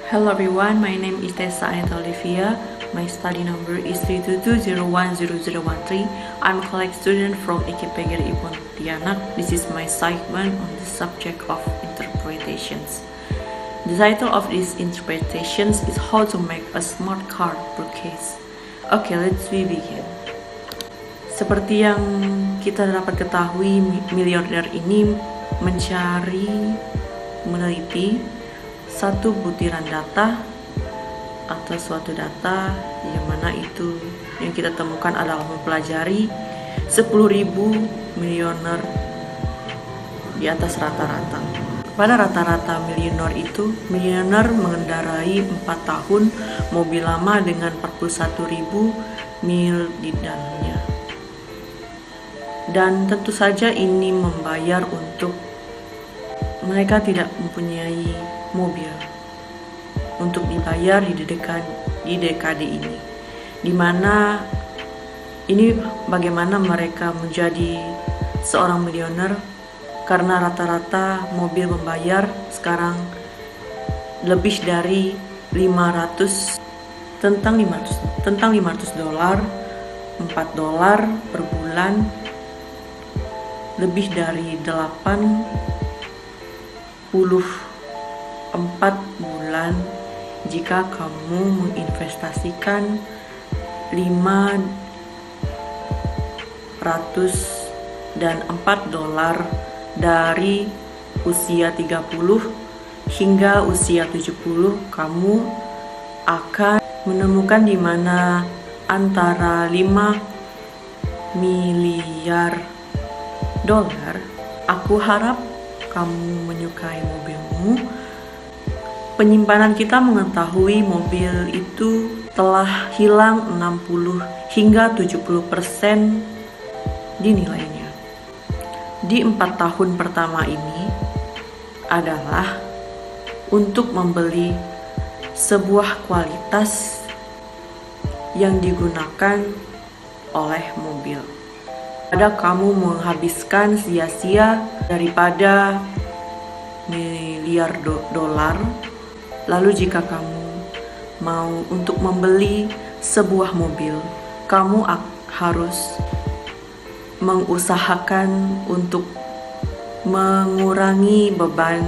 Hello everyone, my name is Tessa Anita Olivia. My study number is 322010013. I'm a college student from IKPGRI Pontianak. This is my segment on the subject of interpretations. The title of this interpretations is How to Make a Smart Card Purchase. Okay, let's begin. Seperti yang kita dapat ketahui, miliarder ini meneliti satu butiran data atau suatu data yang mana itu yang kita temukan adalah mempelajari 10.000 miliuner di atas rata-rata. Pada rata-rata miliuner itu, miliuner mengendarai 4 tahun mobil lama dengan 41.000 mil di dalamnya. Dan tentu saja ini membayar untuk mereka tidak mempunyai mobil untuk dibayar di dekade ini, di mana ini bagaimana mereka menjadi seorang milioner karena rata-rata mobil membayar sekarang lebih dari 500 dolar, $4 per bulan, lebih dari 4 bulan jika kamu menginvestasikan $504 dari usia 30 hingga usia 70, kamu akan menemukan di mana antara 5 miliar dolar. Aku harap kamu menyukai mobilmu. Penyimpanan kita mengetahui mobil itu telah hilang 60 hingga 70% di nilainya. Di 4 tahun pertama ini adalah untuk membeli sebuah kualitas yang digunakan oleh mobil. Pada kamu menghabiskan sia-sia daripada miliar dolar. Lalu jika kamu mau untuk membeli sebuah mobil, kamu harus mengusahakan untuk mengurangi beban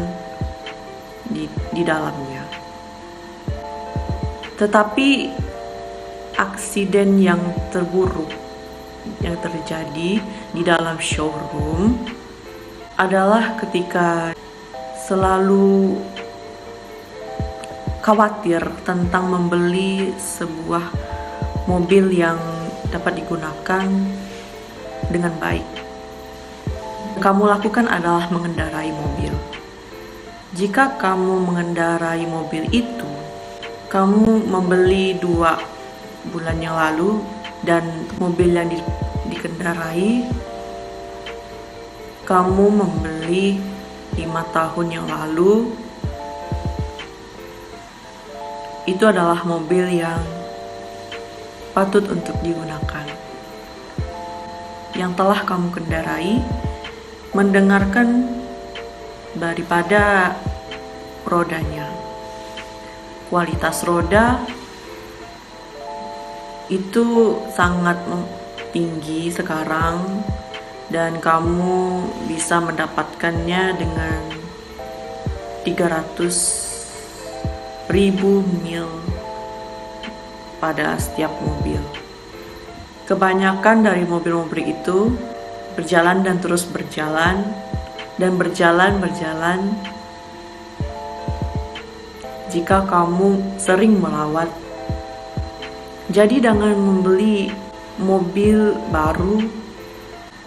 di dalamnya. Tetapi aksiden yang terburuk yang terjadi di dalam showroom adalah ketika selalu khawatir tentang membeli sebuah mobil yang dapat digunakan dengan baik. Yang kamu lakukan adalah mengendarai mobil. Jika kamu mengendarai mobil itu, kamu membeli 2 bulan yang lalu dan mobil yang dikendarai kamu membeli 5 tahun yang lalu, itu adalah mobil yang patut untuk digunakan, yang telah kamu kendarai, mendengarkan daripada rodanya. Kualitas roda itu sangat tinggi sekarang dan kamu bisa mendapatkannya dengan 300.000 mil pada setiap mobil. Kebanyakan dari mobil-mobil itu berjalan dan terus berjalan dan berjalan jika kamu sering melawat. Jadi jangan membeli mobil baru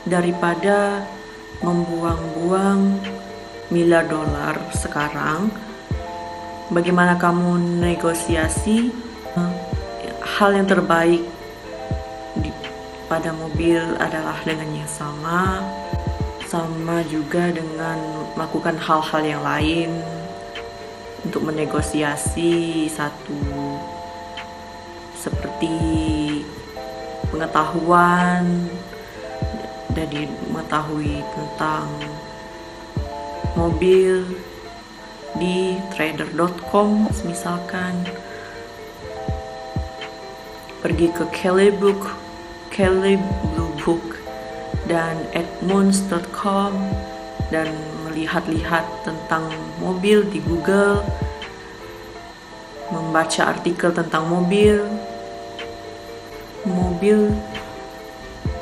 daripada membuang-buang miliar dolar sekarang. Bagaimana kamu negosiasi hal yang terbaik pada mobil adalah dengan yang sama juga dengan melakukan hal-hal yang lain untuk menegosiasi satu, seperti pengetahuan, jadi mengetahui tentang mobil di trader.com misalkan, pergi ke Kelley Blue Book dan Edmunds.com dan melihat-lihat tentang mobil di Google, membaca artikel tentang mobil,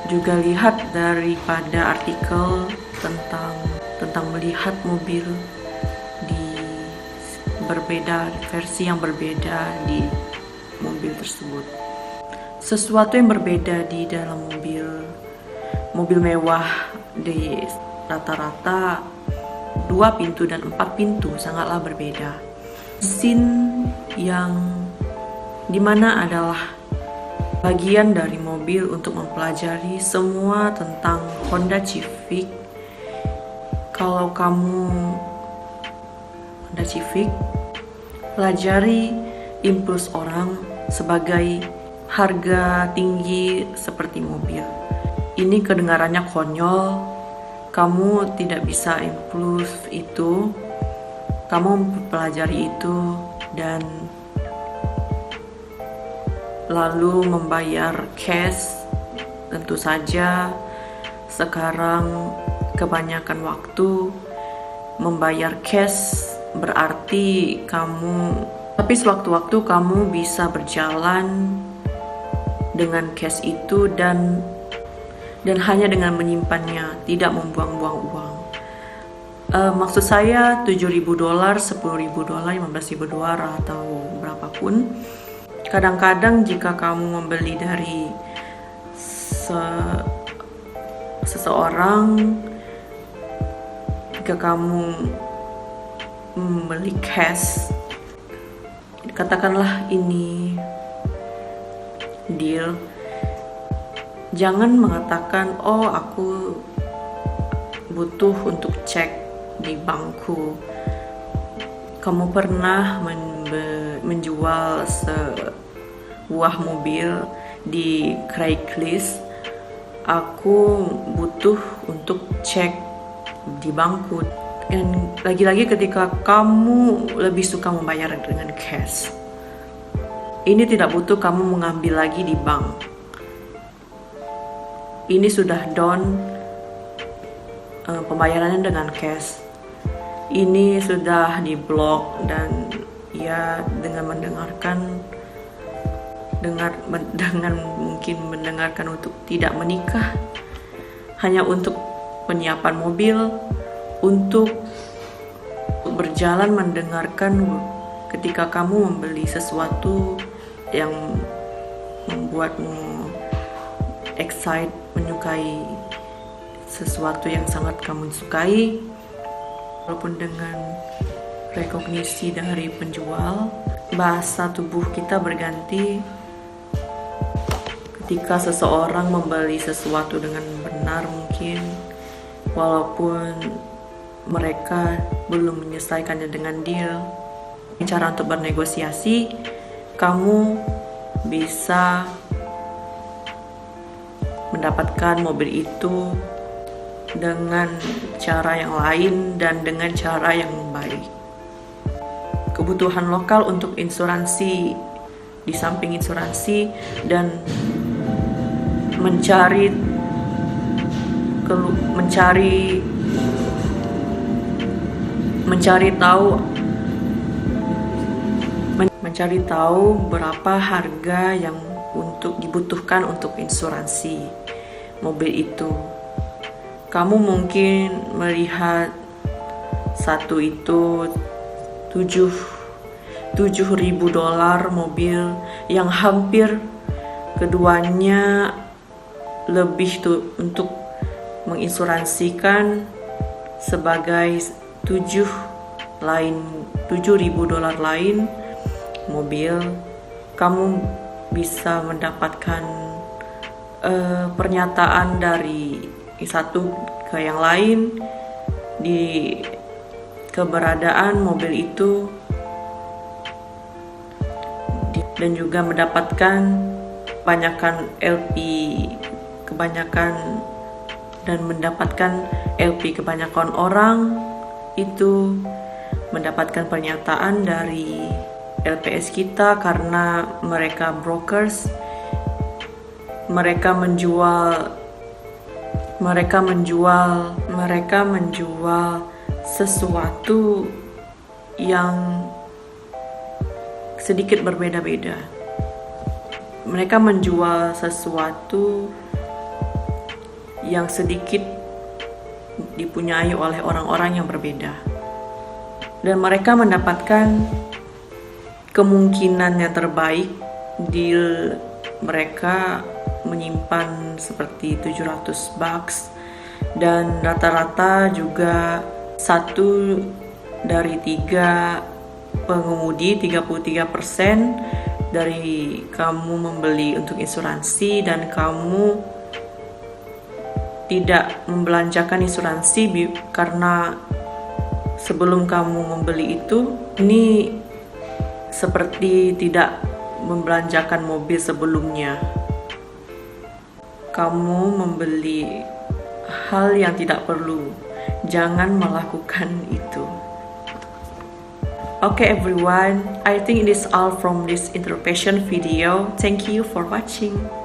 juga lihat daripada artikel tentang melihat mobil di versi yang berbeda di mobil tersebut. Sesuatu yang berbeda di dalam mobil mewah di rata-rata 2 pintu dan 4 pintu sangatlah berbeda. Mesin yang dimana adalah bagian dari mobil untuk mempelajari semua tentang Honda Civic. Kalau kamu Honda Civic, pelajari impuls orang sebagai harga tinggi seperti mobil. Ini kedengarannya konyol, kamu tidak bisa impuls itu, kamu mempelajari itu dan lalu membayar cash. Tentu saja sekarang kebanyakan waktu membayar cash berarti tapi sewaktu-waktu kamu bisa berjalan dengan cash itu dan hanya dengan menyimpannya, tidak membuang-buang uang. Maksud saya $7.000, $10.000, $15.000 atau berapapun. Kadang-kadang jika kamu membeli dari seseorang, jika kamu membeli cash, katakanlah ini deal, jangan mengatakan, oh aku butuh untuk cek di bankku. Kamu pernah menjual sebuah mobil di Craigslist, aku butuh untuk cek di bankku. Dan lagi-lagi ketika kamu lebih suka membayar dengan cash, ini tidak butuh kamu mengambil lagi di bank. Ini sudah done, pembayarannya dengan cash. Ini sudah diblok dan ya dengan mungkin mendengarkan untuk tidak menikah, hanya untuk penyiapan mobil, untuk berjalan mendengarkan ketika kamu membeli sesuatu yang membuatmu excited, menyukai sesuatu yang sangat kamu sukai, walaupun dengan rekognisi dari penjual. Bahasa tubuh kita berganti ketika seseorang membeli sesuatu dengan benar, mungkin walaupun mereka belum menyelesaikannya dengan deal. Cara untuk bernegosiasi, kamu bisa mendapatkan mobil itu dengan cara yang lain dan dengan cara yang baik. Kebutuhan lokal untuk insuransi, di samping insuransi dan mencari tahu berapa harga yang dibutuhkan untuk insuransi mobil itu. Kamu mungkin melihat satu itu $7.000 mobil yang hampir keduanya lebih untuk menginsuransikan sebagai $7.000 lain mobil. Kamu bisa mendapatkan pernyataan dari satu ke yang lain di keberadaan mobil itu, dan juga mendapatkan kebanyakan orang itu mendapatkan pernyataan dari LPS kita karena mereka brokers, mereka menjual sesuatu yang sedikit berbeda-beda. Mereka menjual sesuatu yang sedikit dipunyai oleh orang-orang yang berbeda. Dan mereka mendapatkan kemungkinan yang terbaik. Deal mereka menyimpan seperti $700 dan rata-rata juga 1 dari 3 pengemudi, 33% dari kamu membeli untuk asuransi dan kamu tidak membelanjakan asuransi karena sebelum kamu membeli itu, ini seperti tidak membelanjakan mobil sebelumnya. Kamu membeli hal yang tidak perlu. Jangan melakukan itu. Okay everyone, I think it is all from this interpretation video. Thank you for watching.